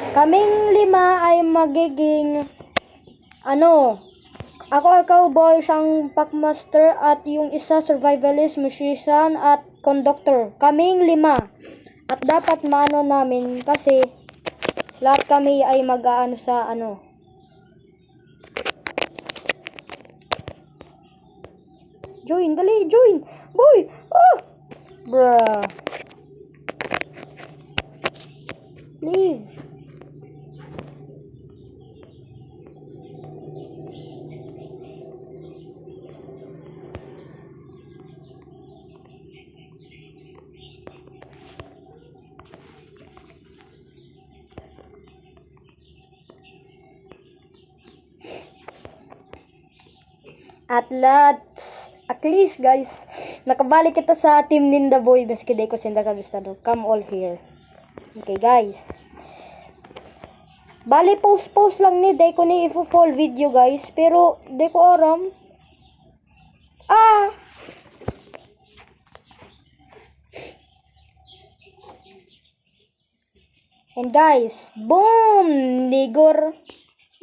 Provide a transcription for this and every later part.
Kaming lima ay magiging ako ay cowboy, siyang packmaster, at yung isa survivalist, musician, at conductor. Kaming lima. At dapat maano namin kasi lahat kami ay mag-aano sa Join, dali, join! Boy! Ah! Bruh. Leave. At least guys, nakabalik kita sa team Ninda Boy. Meski day ko sinda kabistado. Come all here. Okay guys. Bali post lang ni day ko ni ifo-full video guys. Pero day ko aram. And guys, boom! Nigor.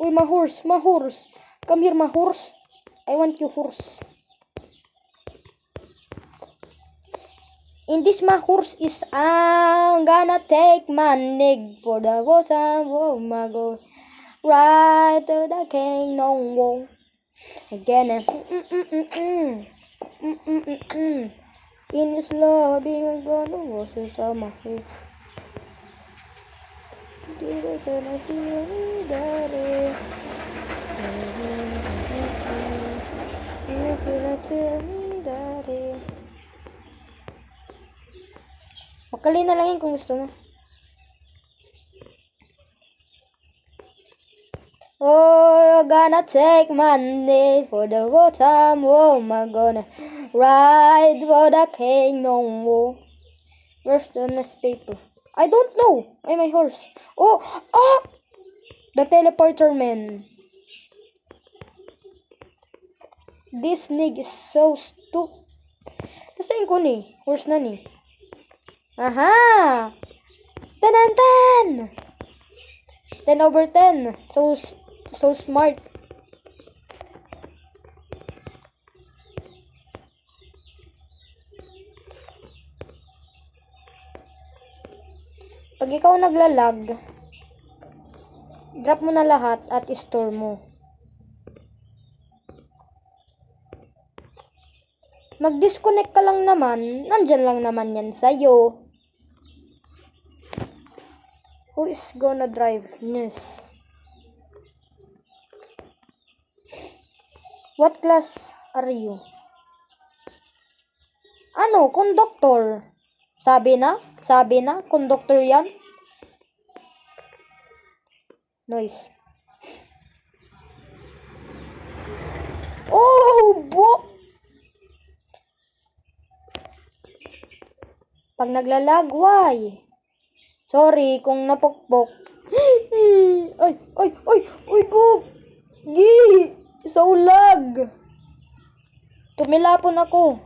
Uy, my horse. Come here, my horse. I want your horse. In this my horse is I'm gonna take my nig for the bottom. Oh my god. Right to the king, no wall. Again. In his love, being gonna wash his my head. Did I gonna feel daddy? You gonna tell me daddy? Makali na lang yun kung gusto mo. Oh, you're gonna take money for the bottom. Oh my god. Ride for the king, no. Where's the next paper? I don't know. Ay, my horse. Oh, the teleporter man. This nig is so stupid. Kasain ko ni. Horse na ni. Aha! 10/10! 10/10. So smart. Pag ikaw naglalag, drop mo na lahat at store mo. Mag-disconnect ka lang naman, nandyan lang naman yan sa'yo. Who is gonna drive this? What class are you? Ano, conductor? Sabi na, conductor yan. Noise. Oh, pag naglalag, why? Sorry kung napukpok. Uy, go! So lag! Tumilapon ako.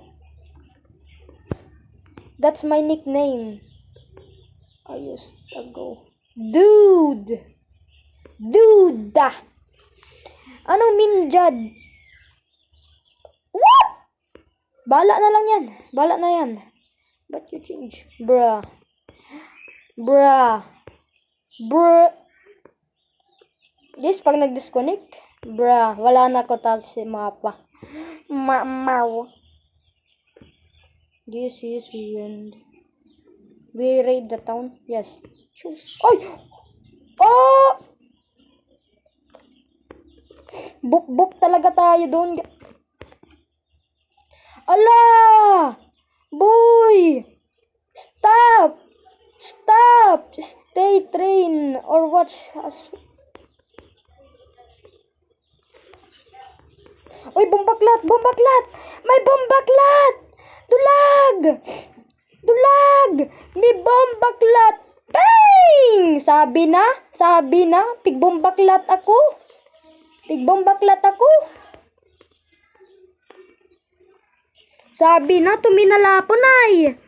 That's my nickname. I used to go. Dude! Anong minjad? What? Bala na yan. But you change. Bruh. This pag nag-disconnect. Bruh. Wala na ko si mapa. Mau. This is wind. We raid the town. Yes. Ay! Oh! Buk talaga tayo doon. Ala! Boy! Stop! Stay train or watch us. Uy, bombaklat! May bombaklat! Dulag! May bombaklat! Bang! Sabi na, pigbombaklat ako. Sabi na, tuminalapon ay.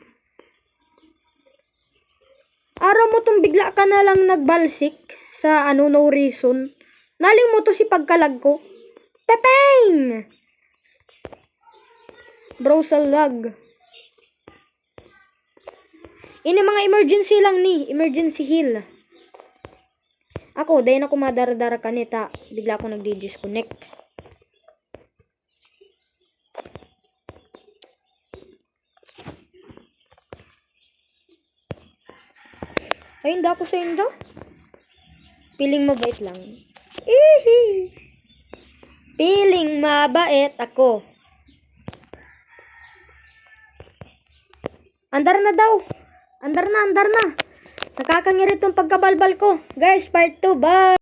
Araw mo tong bigla ka na lang nagbalsik sa no reason. Naling mo to si pagkalag ko. Pepeng! Browser lag. Ini mga emergency lang ni. Emergency heal. Ako, dahil ako madara-dara kanita. Bigla ako nagdi-disconnect. Ay, hindi ako sa indo. Piling mabait lang. Ihi. Piling mabait ako. Andar na daw. Andar na. Nakakangirit tong pagkabalbal ko. Guys, part 2. Bye!